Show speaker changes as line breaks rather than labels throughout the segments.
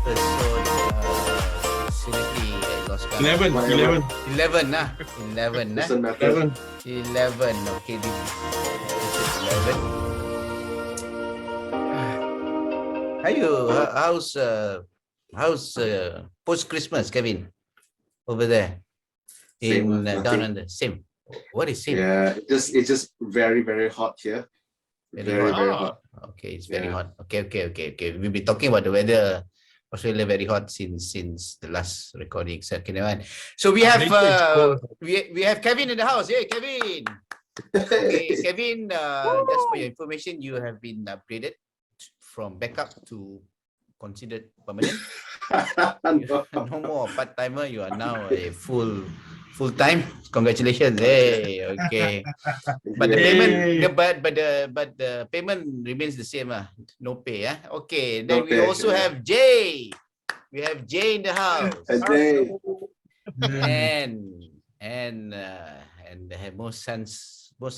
episode. Seriously, I lost count.
11.
11 nah. 11 nah.
11.
11. Okay, this is 11. How you? How's post Christmas, Kevin? Over there in down under. Same. What is same?
Yeah, it's just very, very hot here. Very hot.
Okay, it's very hot. Okay. We've been talking about the weather. Australia very hot since the last recording. So we have we have Kevin in the house. Hey, Kevin. Okay, Kevin. Just for your information, you have been upgraded from backup to considered permanent. No more part timer. You are now a full time. Congratulations. Hey, okay. But the payment, but the payment remains the same. No pay. Okay. Then we also have Jey. We have Jey in the house. And the most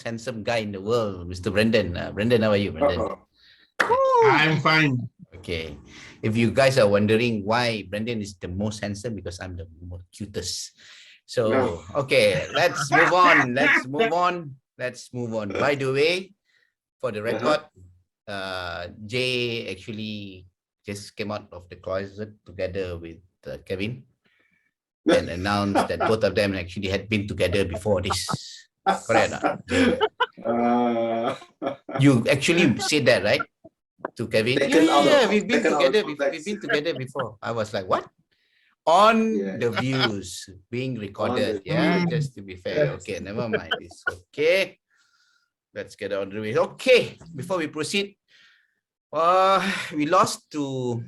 handsome guy in the world, Mr. Brendan. Brendan, how are you, Brendan?
I'm fine.
Okay. If you guys are wondering why Brendan is the most handsome, because I'm the most cutest. So, okay, let's move on. Let's move on. By the way, for the record, Jey actually just came out of the closet together with Kevin and announced that both of them actually had been together before this. Correct? You actually said that, right? To Kevin? Yeah, we've been together. We've been together before. I was like, what? On the Viewz being recorded. Just to be fair. Okay, never mind this. Okay, let's get on the way. Okay, before we proceed, we lost to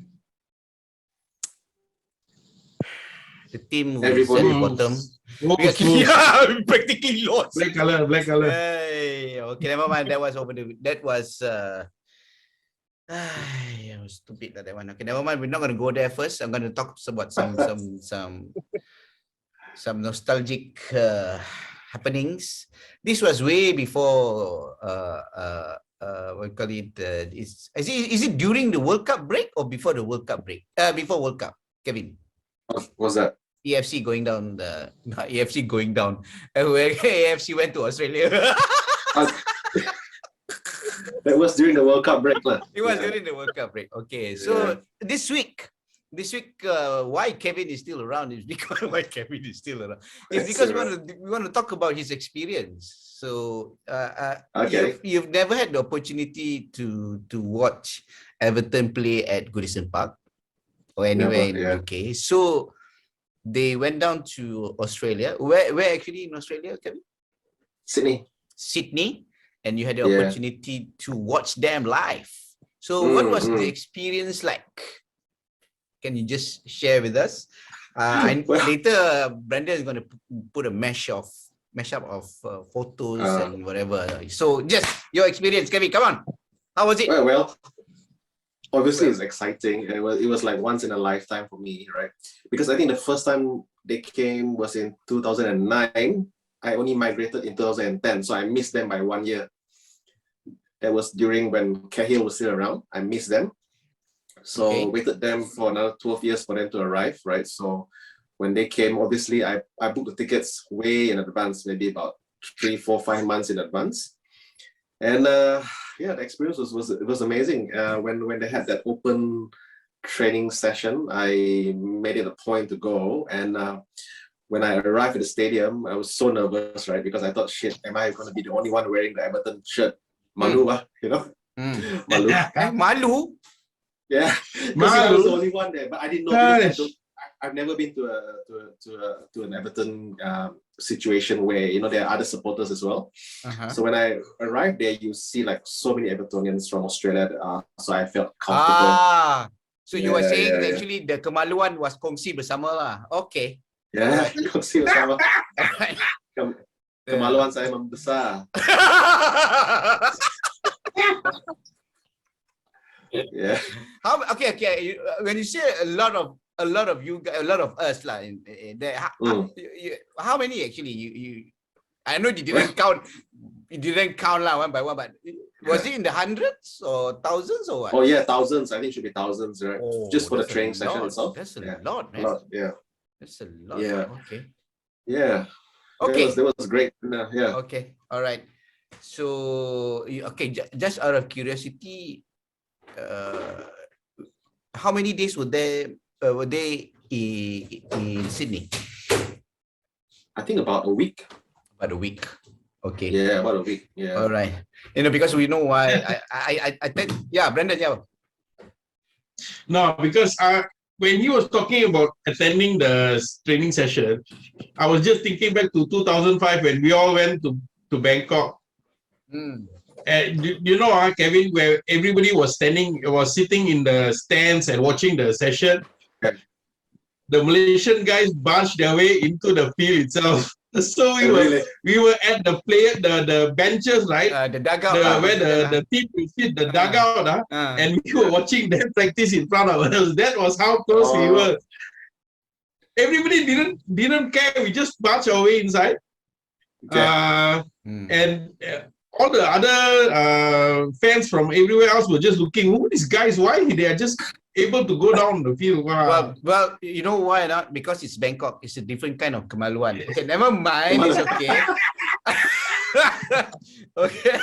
the team who is at the bottom. Yeah, we practically lost.
Black color.
Hey, okay, never mind. That was stupid that one. Okay, never mind. We're not going to go there first. I'm going to talk about some nostalgic happenings. This was way before what we call it. Is it during the World Cup break or before the World Cup break? Before World Cup, Kevin.
What's that?
AFC going down. Not AFC going down. AFC went to Australia.
That was during the World Cup break.
It was during the World Cup break. Okay, so this week, why Kevin is still around is because we want to talk about his experience. So you've never had the opportunity to watch Everton play at Goodison Park or anywhere in the UK. So they went down to Australia. Where actually in Australia, Kevin? Sydney. And you had the opportunity to watch them live. So what was the experience like? Can you just share with us? Later, Brendan is going to put a mashup of photos and whatever. So just your experience, Kevin. Come on, how was it?
Well, obviously it's exciting. It was like once in a lifetime for me, right? Because I think the first time they came was in 2009. I only migrated in 2010, so I missed them by 1 year. That was during when Cahill was still around. I missed them. So waited them for another 12 years for them to arrive, right? So when they came, obviously I booked the tickets way in advance, maybe about 3, 4, 5 months in advance. And the experience was amazing. When they had that open training session, I made it a point to go. And when I arrived at the stadium, I was so nervous, right? Because I thought, shit, am I going to be the only one wearing the Everton shirt? Malu, you know?
Malu?
Yeah, because I was the only one there, but I didn't know. I've never been to an Everton situation where there are other supporters as well. So when I arrived there, you see like so many Evertonians from Australia. So I felt comfortable.
So you were saying actually the kemaluan was kongsi bersama lah. Okay.
Yeah, kongsi bersama. Kemaluan saya membesar. Yeah.
Okay. When you say a lot of you guys, a lot of us lah, how many actually you? I know you didn't count. You didn't count lah one by one, but Was it in the hundreds or thousands or what?
Oh yeah, thousands. I think it should be thousands, right?
Oh,
Just for the
that's a
training session
lot.
itself.
That's a
Yeah.
lot,
A
man.
lot, yeah.
That's a lot.
Yeah.
Okay.
Yeah.
Okay.
That was great. Yeah.
Okay. All right. So, okay, just out of curiosity, how many days were they in Sydney?
I think about a week.
About a week. Okay.
Yeah, about a week. Yeah.
All right. Because we know why I think, yeah, Brandon, yeah.
No, because when he was talking about attending the training session, I was just thinking back to 2005 when we all went to Bangkok. And you know, Kevin, where everybody was sitting in the stands and watching the session.
Yeah.
The Malaysian guys barged their way into the field itself. So we were at the benches, right?
The dugout.
Where the team will sit, the dugout, and we were watching them practice in front of us. That was how close we were. Everybody didn't care. We just marched our way inside. And all the other fans from everywhere else were just looking, who are these guys? Why they are just able to go down the field? Wow.
Well, you know why not? Because it's Bangkok. It's a different kind of kemaluan. Okay, never mind. It's okay. Okay.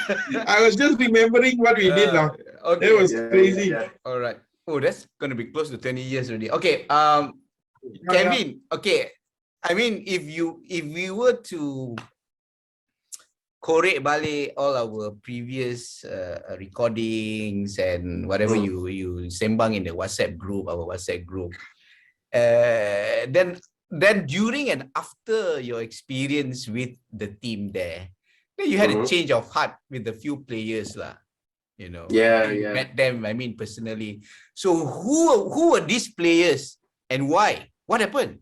I was just remembering what we did now.
Okay.
It was crazy.
Yeah.
All right. Oh, that's gonna be close to 20 years already. Okay. Kevin. Okay. I mean, if we were to korek balik all our previous recordings and whatever you sembang in the WhatsApp group, our WhatsApp group, then during and after your experience with the team there, then you had a change of heart with a few players lah. You know, you met them. I mean, personally. So who were these players and why? What happened?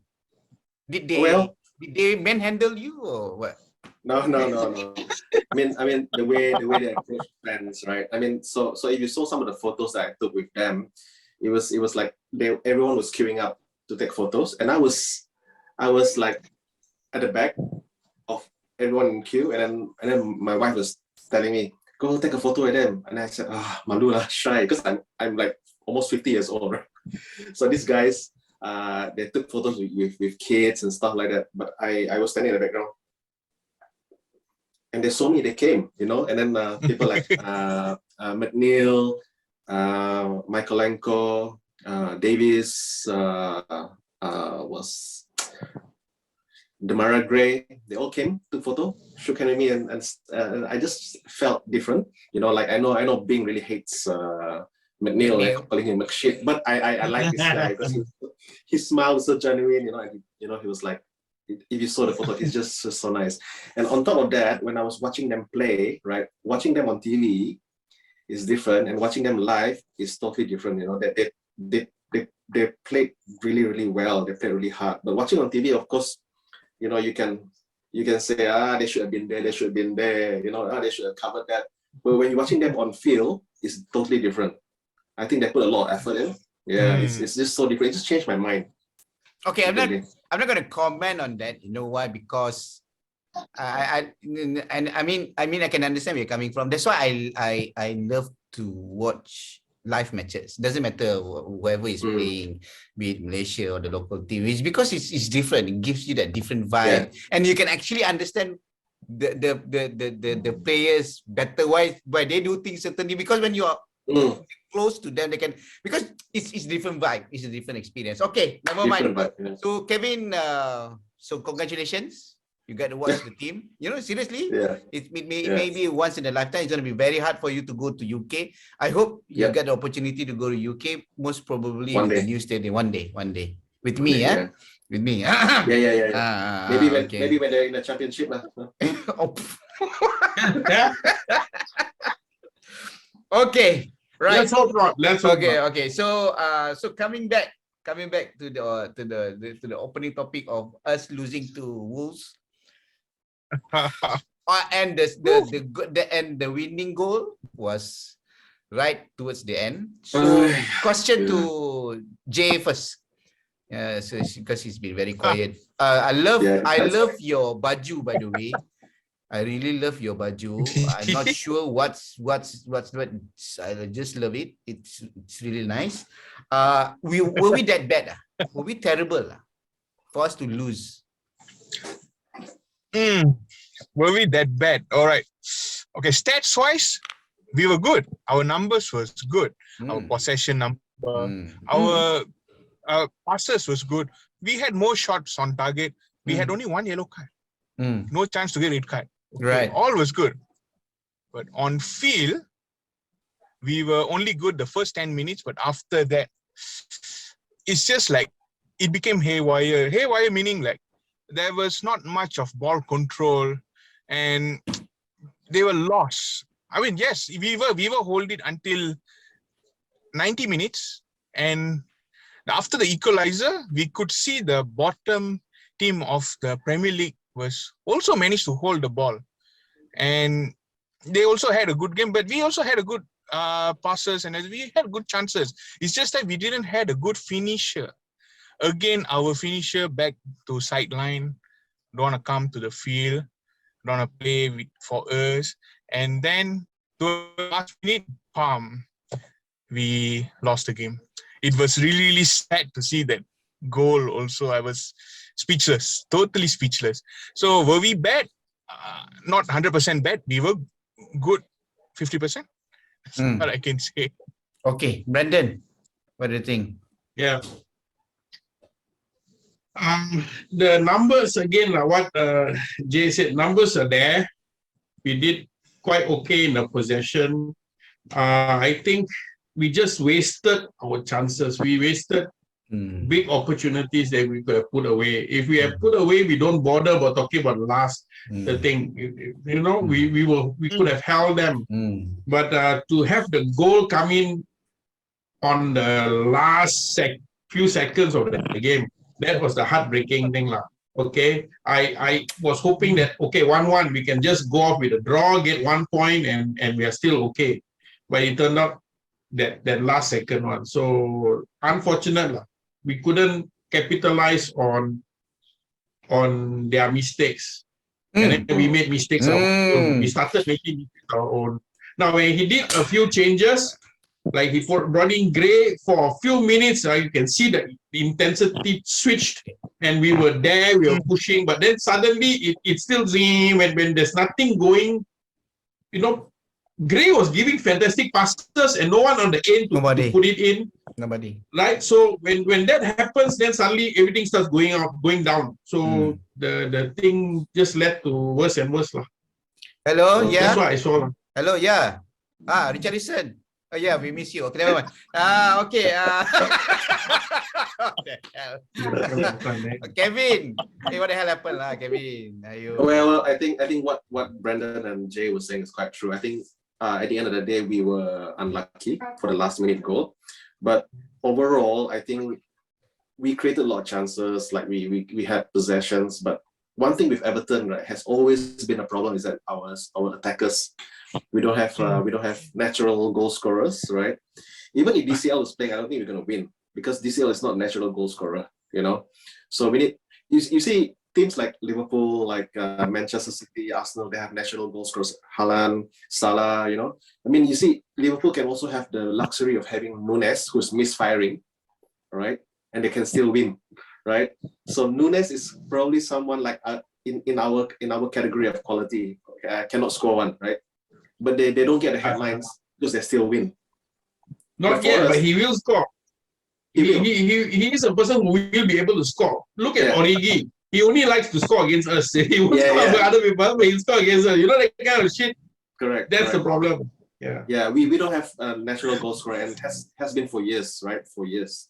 Did they manhandle you or what?
No. I mean the way they approach fans, right? I mean, so if you saw some of the photos that I took with them, it was like everyone was queuing up to take photos, and I was like at the back of everyone in queue, and then my wife was telling me, go take a photo with them, and I said, malu lah, shy, because I'm like almost 50 years old, right? So these guys, they took photos with kids and stuff like that, but I was standing in the background. And they saw me, they came, you know, and then people like McNeil, Michaelenko, Davis, was Demara Gray, they all came, took photo, shook hand with me, and I just felt different, you know, like I know Bing really hates McNeil, like, calling him McShit, but I like this guy because his smile was so genuine, you know, and he was like, if you saw the photo, it's just so nice. And on top of that, when I was watching them play, right, watching them on TV is different, and watching them live is totally different. You know, they played really, really well. They played really hard. But watching on TV, of course, you know, you can say, they should have been there. They should have been there. You know, they should have covered that. But when you're watching them on field, it's totally different. I think they put a lot of effort in. Yeah, it's just so different. It just changed my mind.
Okay, I'm not going to comment on that. You know why? Because I mean I can understand where you're coming from. That's why I love to watch live matches. Doesn't matter whoever is playing, be it Malaysia or the local team. It's because it's different. It gives you that different vibe, and you can actually understand the players better. Why they do things certainly, because when you are close to them, they can, because it's different vibe, it's a different experience. Okay, never mind. So Kevin, so congratulations, you got to watch the team. You know, seriously, it maybe once in a lifetime. It's going to be very hard for you to go to UK. I hope you get the opportunity to go to UK, most probably in the new stadium one day with me. With me.
Maybe when they're in the championship.
Okay. Right.
Let's hope not.
Okay. So coming back to the opening topic of us losing to Wolves, and the winning goal was right towards the end. So question to Jey first. So because he's been very quiet. I love your baju, by the way. I really love your baju. I'm not sure what. I just love it. It's really nice. Were we that bad? Were we terrible for us to lose?
Were we that bad? All right. Okay, stats wise, we were good. Our numbers was good. Our possession number, our passes was good. We had more shots on target. We had only one yellow card. No chance to get red card.
Right.
All was good. But on field, we were only good the first 10 minutes. But after that, it's just like it became haywire. Haywire meaning like there was not much of ball control and they were lost. I mean, yes, we were hold it until 90 minutes. And after the equalizer, we could see the bottom team of the Premier League was also managed to hold the ball. And they also had a good game, but we also had a good passes and we had good chances. It's just that we didn't have a good finisher. Again, our finisher back to sideline, don't want to come to the field, don't want to play for us. And then to the last minute, we lost the game. It was really, really sad to see that goal also. I was speechless, totally speechless. So were we bad? Not 100% bad. We were good 50%. That's what I can say.
Okay, Brandon, what do you think?
Yeah. The numbers again, what Jay said, numbers are there. We did quite okay in the possession. I think we just wasted our chances. We wasted big opportunities that we could have put away. If we have put away, we don't bother about talking about the thing. You know, we could have held them. But to have the goal come in on the last few seconds of the game, that was the heartbreaking thing. Okay, I was hoping that, okay, 1-1, we can just go off with a draw, get 1 point, and we are still okay. But it turned out that last second one. So unfortunate, we couldn't capitalize on their mistakes. And then we made mistakes our own. We started making mistakes our own. Now, when he did a few changes, like he brought in Gray for a few minutes, you can see the intensity switched, and we were there, we were pushing, but then suddenly it still when there's nothing going, you know, Gray was giving fantastic passes and no one on the end to put it in.
Nobody.
Right? So when that happens, then suddenly everything starts going down. So the thing just led to worse and worse.
Hello,
so
yeah.
That's what I saw.
Hello, yeah. Richardson. Oh yeah, we miss you. Okay, never mind. Okay. Kevin. Hey, what the hell happened, Kevin?
Well, I think what Brandon and Jay were saying is quite true. I think at the end of the day, we were unlucky for the last minute goal. But overall, I think we created a lot of chances. Like we had possessions, but one thing with Everton, right, has always been a problem is that our attackers, we don't have natural goal scorers, right? Even if DCL is playing, I don't think we're gonna win because DCL is not a natural goal scorer, you know. So we need you see teams like Liverpool, like Manchester City, Arsenal, they have natural goal scorers, Haaland, Salah, you know. I mean, you see, Liverpool can also have the luxury of having Nunes, who's misfiring, right? And they can still win, right? So Nunes is probably someone like in our category of quality, cannot score one, right? But they don't get the headlines because they still win.
Not yet, but he will score. He is a person who will be able to score. Look at Origi. He only likes to score against us. He won't score for other people, but he'll score against us. You know that kind of shit?
Correct.
That's the problem. Yeah.
Yeah, we don't have a natural goal scorer, and has been for years, right? For years.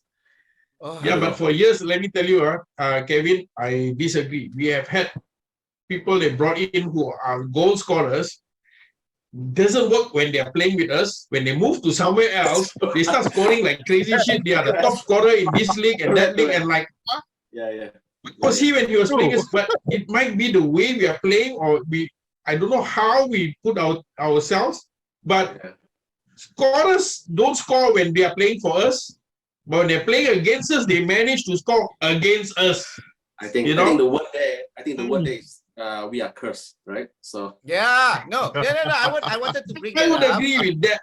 But for years, let me tell you, Kevin, I disagree. We have had people they brought in who are goal scorers. Doesn't work when they are playing with us. When they move to somewhere else, they start scoring like crazy shit. They are the top scorer in this league and that league, and like, was he when he was playing us? But it might be the way we are playing, or I don't know how we put ourselves. But scorers don't score when they are playing for us. But when they're playing against us, they manage to score against us.
I think the word there we are cursed, right? So
Yeah, no. I wanted to bring
I
that
would
up.
agree with that.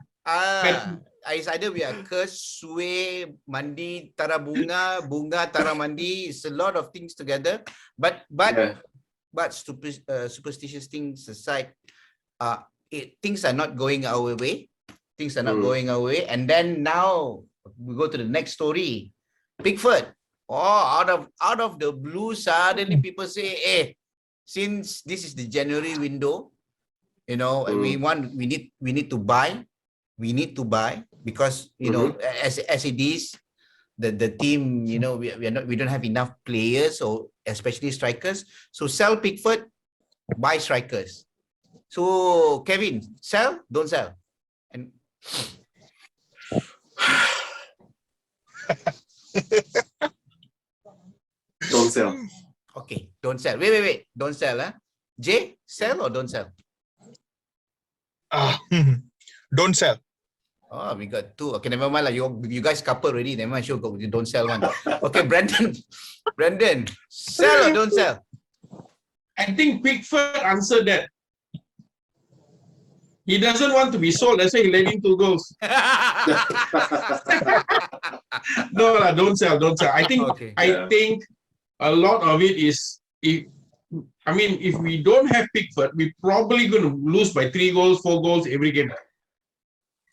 It's either we are cursed, sway, mandi, tara bunga, bunga, tara mandi. It's a lot of things together. But
yeah.
superstitious things aside, things are not going our way. Things are not going our way. And then now we go to the next story. Pickford. Oh, out of the blue, suddenly people say, hey, since this is the January window, you know, we need to buy. We need to buy because, you know, as it is, the team, you know, we don't have enough players, or especially strikers. So sell Pickford, buy strikers. So Kevin, sell, don't sell. And
Don't sell.
okay, don't sell. Wait. Don't sell, huh? Jay, sell or don't sell?
Don't sell.
Oh, we got two. Okay, never mind. Like you guys couple already. Never mind. Sure, you don't sell one. Okay, Brandon, sell or don't sell?
I think Pickford answered that. He doesn't want to be sold. That's why he let in 2 goals. No, don't sell. I think
Okay.
I think a lot of it is if we don't have Pickford, we're probably going to lose by 3 goals, 4 goals every game.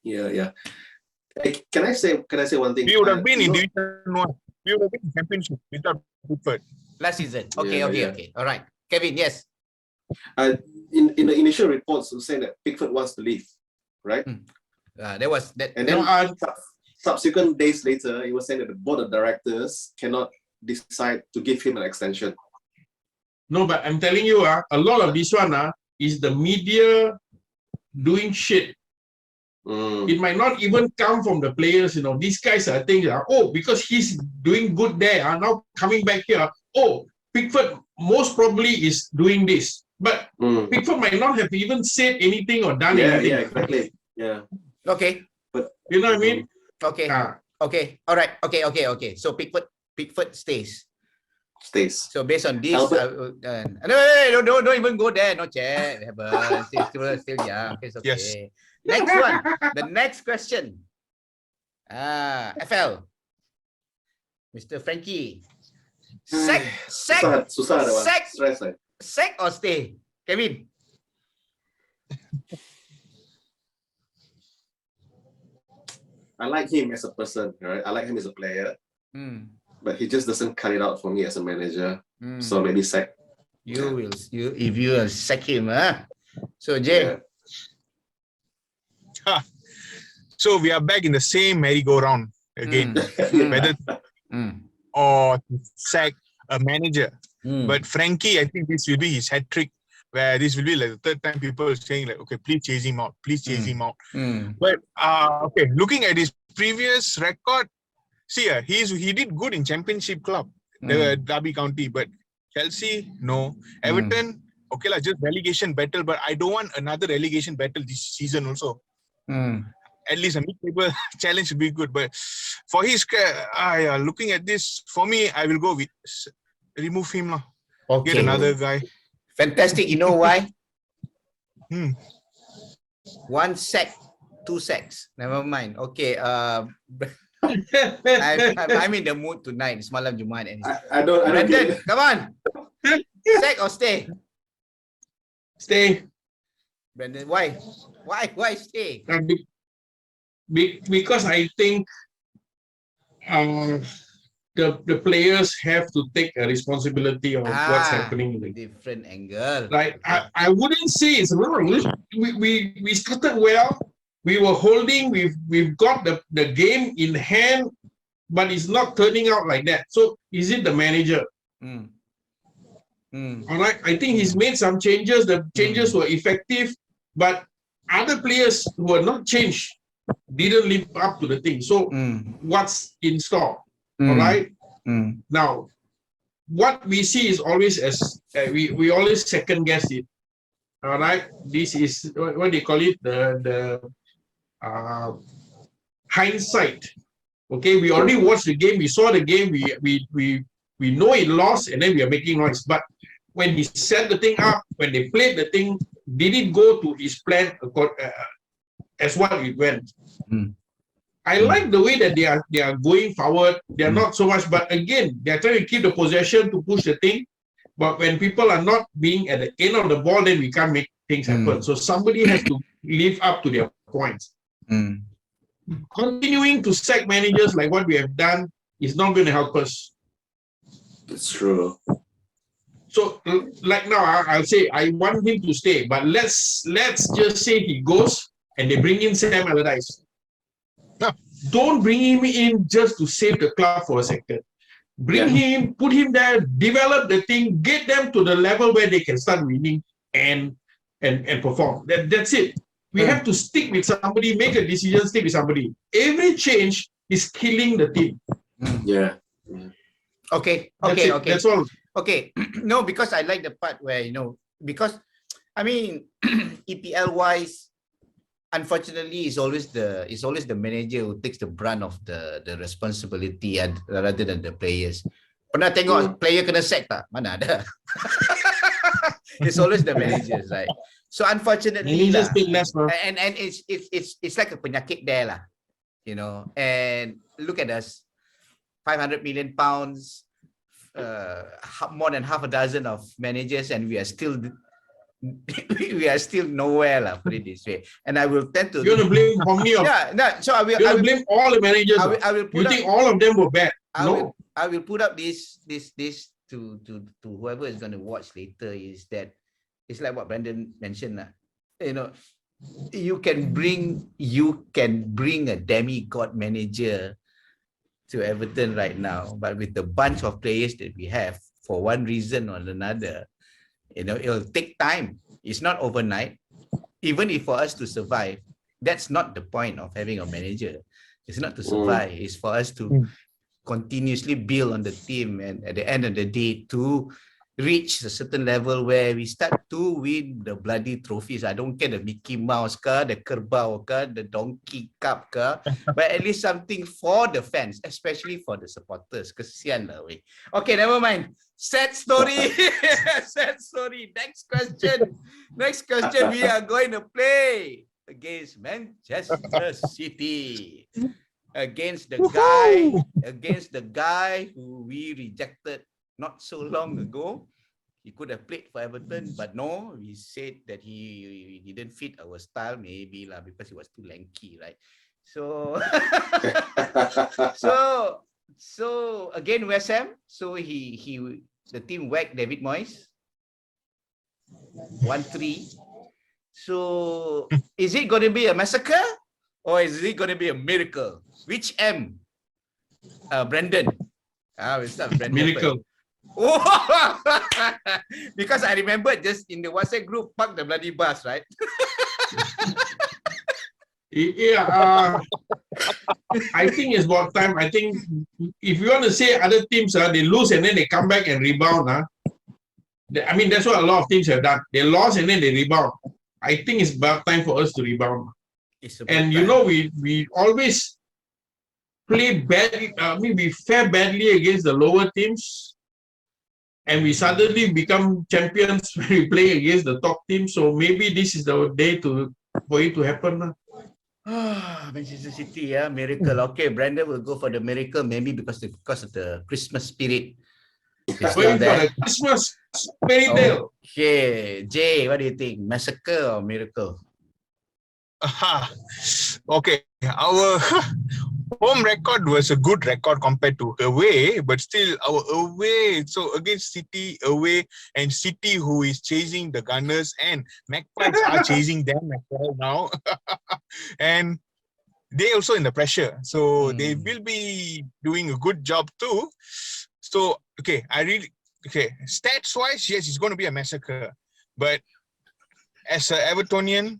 Yeah. Hey, can I say one thing?
We would have been in Division 1. We would have been in Championship without Pickford.
Last season. Okay. All right. Kevin, yes.
In the initial reports, was saying that Pickford wants to leave, right?
There was that.
And then subsequent days later, he was saying that the board of directors cannot decide to give him an extension.
No, but I'm telling you, a lot of this one is the media doing shit. It might not even come from the players, you know. These guys are thinking, because he's doing good there, now coming back here. Pickford most probably is doing this. But Pickford might not have even said anything or done anything.
Yeah, exactly. Yeah.
Okay.
But
you know what I mean?
Okay. Okay. All right. Okay. So Pickford stays. So based on this, no, don't even go there. No chat. Still yeah. It's okay.
Yes.
Next one. The next question. FL. Mr. Frankie. Sack or stay? Kevin.
I like him as a person, right? I like him as a player. But he just doesn't cut it out for me as a manager. So maybe sack.
If you will sack him, huh? So Jay.
So we are back in the same merry-go-round again. Whether or to sack a manager. But Frankie, I think this will be his hat trick, where this will be like the third time people are saying like, okay, please chase him out. But okay, looking at his previous record, see, he did good in Championship club, the Derby County, but Chelsea, no. Everton, okay, just relegation battle, but I don't want another relegation battle this season also. At least a mid-table challenge would be good. But for his, looking at this, for me, I will go with remove him.
Okay.
Get another guy.
Fantastic. You know why? 1 sack, 2 sacks. Never mind. Okay. I'm in the mood tonight. It's Malam Jumaat.
I don't
Brandon, come on. Sack or stay?
Stay.
Brandon, why? Why stay?
Because I think the players have to take a responsibility of what's happening.
Different angle.
Like I wouldn't say it's wrong. We started well. We were holding. We've got the game in hand, but it's not turning out like that. So is it the manager? All right. I think he's made some changes. The changes were effective, but other players who were not changed didn't live up to the thing. So what's in store? All right. Now, what we see is always as we always second guess it. All right. This is what they call it, the hindsight. Okay, we already watched the game. We saw the game. We know it lost, and then we are making noise. But when he set the thing up, when they played the thing, did it go to his plan as what it went? I like the way that they are going forward. They are not so much, but again, they are trying to keep the possession to push the thing. But when people are not being at the end of the ball, then we can't make things happen. So somebody has to live up to their points. Continuing to sack managers like what we have done is not going to help us.
It's true.
So, like now, I'll say I want him to stay, but let's just say he goes and they bring in Sam Allardyce. Don't bring him in just to save the club for a second. Bring him, put him there, develop the thing, get them to the level where they can start winning and perform. That's it. We have to stick with somebody, make a decision, stick with somebody. Every change is killing the team.
Yeah.
Okay.
That's all.
Okay. No, because I like the part where, because I mean, EPL wise, unfortunately, it's always the manager who takes the brunt of the responsibility and rather than the players. Pernah tengok player kena sack tak? Mana ada. It's always the managers, right? So unfortunately, and it's like a penyakit there lah, And look at us, 500 million pounds, more than half a dozen of managers, and we are still nowhere lah, put it this way. And I will tend to.
You're gonna blame how many of?
So I will
blame all the managers.
I will put
you think all of them were bad?
I will put up this to whoever is going to watch later, is that it's like what Brandon mentioned. You can bring a demigod manager to Everton right now, but with the bunch of players that we have, for one reason or another, it'll take time. It's not overnight. Even if for us to survive, that's not the point of having a manager. It's not to survive. It's for us to continuously build on the team, and at the end of the day, to reach a certain level where we start to win the bloody trophies. I don't care the Mickey Mouse ka, the Kerbau ka, the Donkey Cup ka, but at least something for the fans, especially for the supporters. Kesian lah, weh. Okay, never mind. Sad story. Sad story. Next question. We are going to play against Manchester City. Against the guy who we rejected not so long ago. He could have played for Everton, but no, we said that he didn't fit our style, maybe lah, because he was too lanky, right? So so again, West Ham. So the team whacked David Moyes 1-3. So is it going to be a massacre or is it going to be a miracle? Which M? Brandon. We'll start with Brandon.
Miracle.
Oh, because I remember just in the WhatsApp group, park the bloody bus, right?
I think it's about time. I think if you want to say other teams, they lose and then they come back and rebound. I mean, that's what a lot of teams have done. They lost and then they rebound. I think it's about time for us to rebound. And we always play badly. We fare badly against the lower teams, and we suddenly become champions when we play against the top team. So maybe this is the day for it to happen.
Manchester City, miracle. Okay, Brandon will go for the miracle, maybe because of the Christmas spirit.
Going for the Christmas fairy tale.
Okay, Jay, what do you think? Massacre or miracle?
Okay, our home record was a good record compared to away, but still our away. So against City away, and City who is chasing the Gunners, and Magpies are chasing them as well now, and they also in the pressure. So they will be doing a good job too. So stats wise, yes, it's going to be a massacre. But as an Evertonian,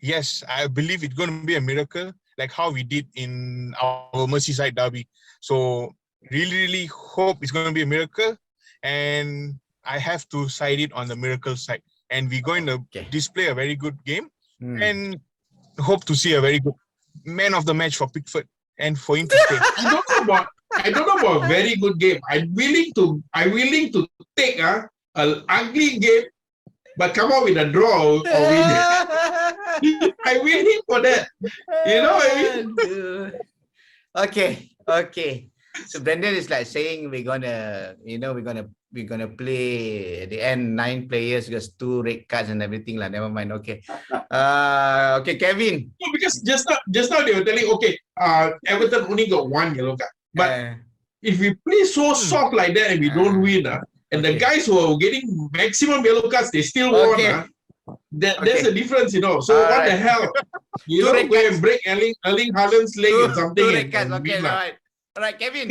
yes, I believe it's going to be a miracle, like how we did in our Merseyside derby. So really hope it's going to be a miracle, and I have to side it on the miracle side. And we're going to display a very good game, and hope to see a very good man of the match for Pickford and for him to stay.
I don't know about a very good game. I'm willing to take an ugly game, but come out with a draw or win it. I'm waiting for that. You know what I mean?
Okay. So Brendan is like saying we're gonna play at the end 9 players because 2 red cards and everything like. Never mind. Okay. Okay, Kevin.
No, because just now they were telling, okay, Everton only got 1 yellow card. But if we play so soft like that and we don't win, and the guys who are getting maximum yellow cards, they still won. There's a difference, you know. So what the hell? You don't go and break Erling Haaland's leg or something.
2 red cards.
and
Okay,
win,
all right, Kevin.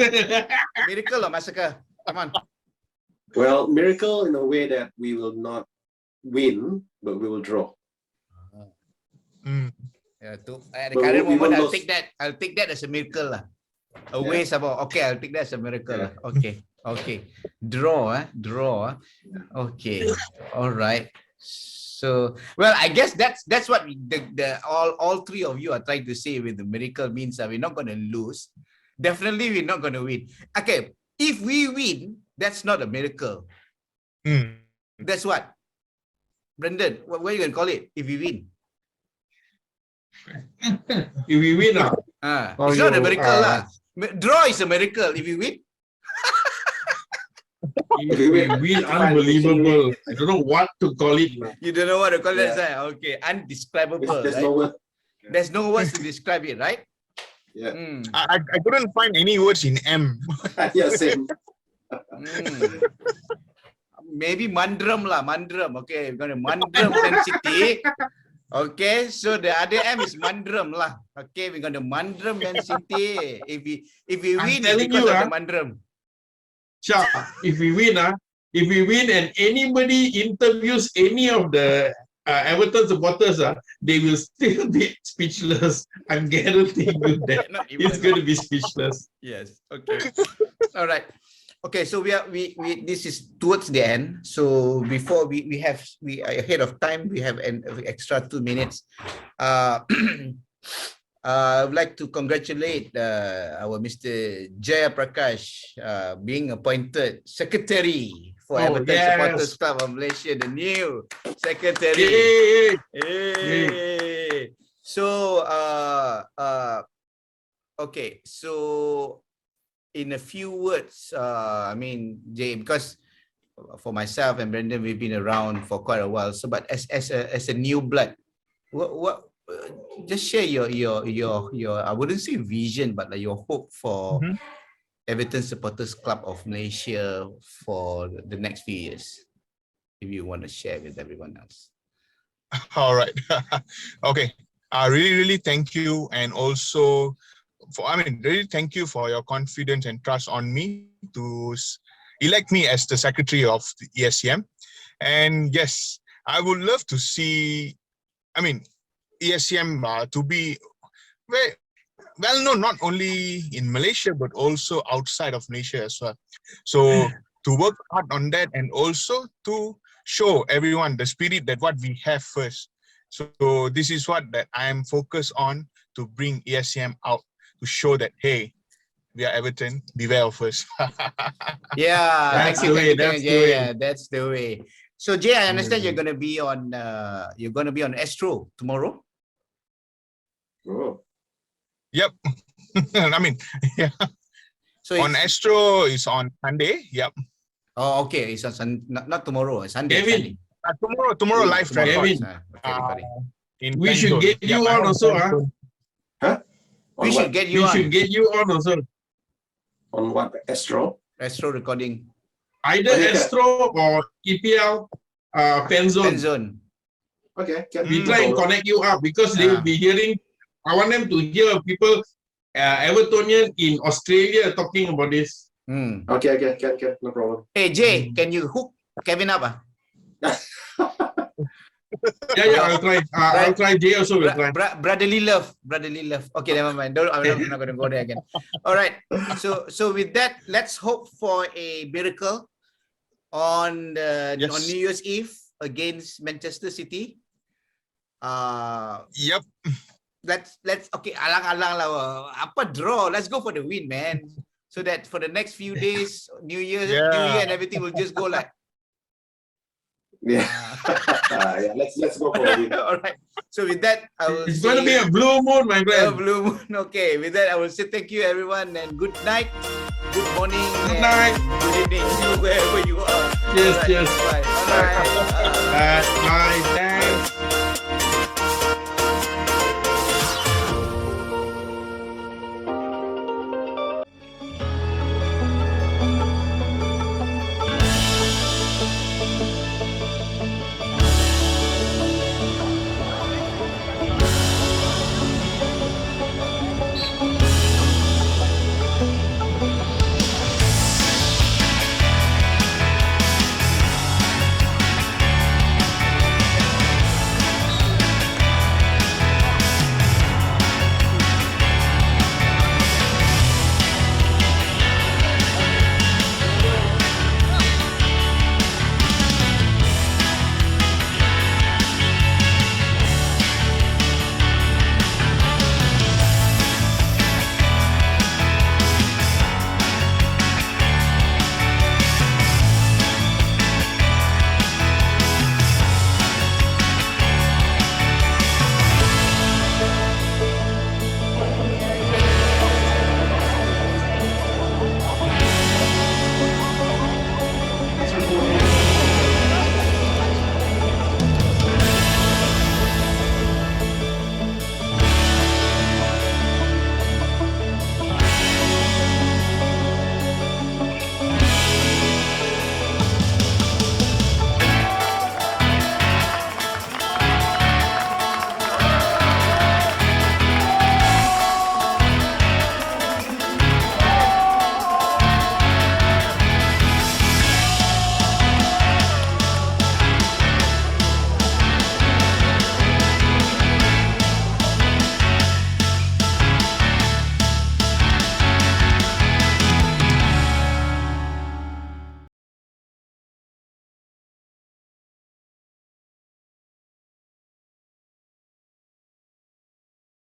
Miracle or massacre? Come on.
Well, miracle in a way that we will not win, but we will draw.
At the
But
current
we
moment,
will
I'll take that as a miracle lah. Away somehow. Okay, I'll take that as a miracle lah. Okay. Draw. Okay. All right. So, well, I guess that's what all 3 of you are trying to say with the miracle means that we're not going to lose. Definitely, we're not going to win. Okay, if we win, that's not a miracle. That's what? Brendan, what are you going to call it if we win?
If we win,
it's not a miracle lah. Draw is a miracle if we win.
if we win, unbelievable. I don't know what to call it.
You don't know what to call it, right? Okay, undescribable.
There's
right?
no word.
There's no words to describe it, right?
Yeah.
I couldn't find any words in M.
Yeah, same.
Maybe mandram lah, mandram. Okay, we're gonna mandram Man City. Okay, so the other M is mandram lah. Okay, we're gonna mandram Man City. If we win, it's because of the mandram.
Sure. If we win and anybody interviews any of the Everton supporters, they will still be speechless. I'm guaranteeing you that it's going to be speechless.
Yes. Okay. All right. Okay. So we this is towards the end. So before we ahead of time, we have an extra 2 minutes. I would like to congratulate our Mr. Jaya Prakash being appointed secretary for Everton Supporters Club of Malaysia, the new secretary. Yay. So okay, so in a few words, I mean, Jay, because for myself and Brendan, we've been around for quite a while. So, but as a new blood, what just share your I wouldn't say vision, but like your hope for Everton Supporters Club of Malaysia for the next few years, if you want to share with everyone else.
All right. Okay. I really thank you, and also really thank you for your confidence and trust on me to elect me as the secretary of the ESCM. And yes, I would love to see, ESCM to be very well known, not only in Malaysia, but also outside of Malaysia as well. So to work hard on that, and also to show everyone the spirit that what we have first. So this is what that I am focused on, to bring ESCM out, to show that, hey, we are Everton, beware of us.
Yeah,
That's the way.
That's the way. So Jay, I understand you're gonna be on Astro tomorrow.
Oh.
Yep. Yeah.
So
on Astro is on Sunday. Yep.
Oh, okay. It's on not tomorrow. It's Sunday.
Kevin.
Sunday.
Tomorrow live
Kevin.
Okay.
We should get you on also,
Huh?
We should get you
We
on.
should get you on also.
On what? Astro?
Astro recording.
Either Astro or EPL fan zone.
Fan zone.
Okay. Can
We try and connect you up, because they will be hearing. I want them to hear people, Evertonian in Australia, talking about this.
Okay. Can. No problem.
Hey Jay, can you hook Kevin up?
Yeah, I'll try. I'll try. Jay also will try.
Brotherly love. Okay, never mind. I'm not going to go there again. All right. So with that, let's hope for a miracle on New Year's Eve against Manchester City.
Yep.
Let's okay. Alang-alang lah. Apa draw? Let's go for the win, man. So that for the next few days, New Year and everything will just go like
Yeah. Yeah. Let's go for a win.
All right. So with that, I will
It's going to be
say-
a blue moon, my
a
friend.
blue moon. Okay. With that, I will say thank you, everyone, and good night, good morning,
Good
and
night.
good evening, wherever you are.
Yes,
All right.
yes.
Bye. Bye.
Bye. Thanks.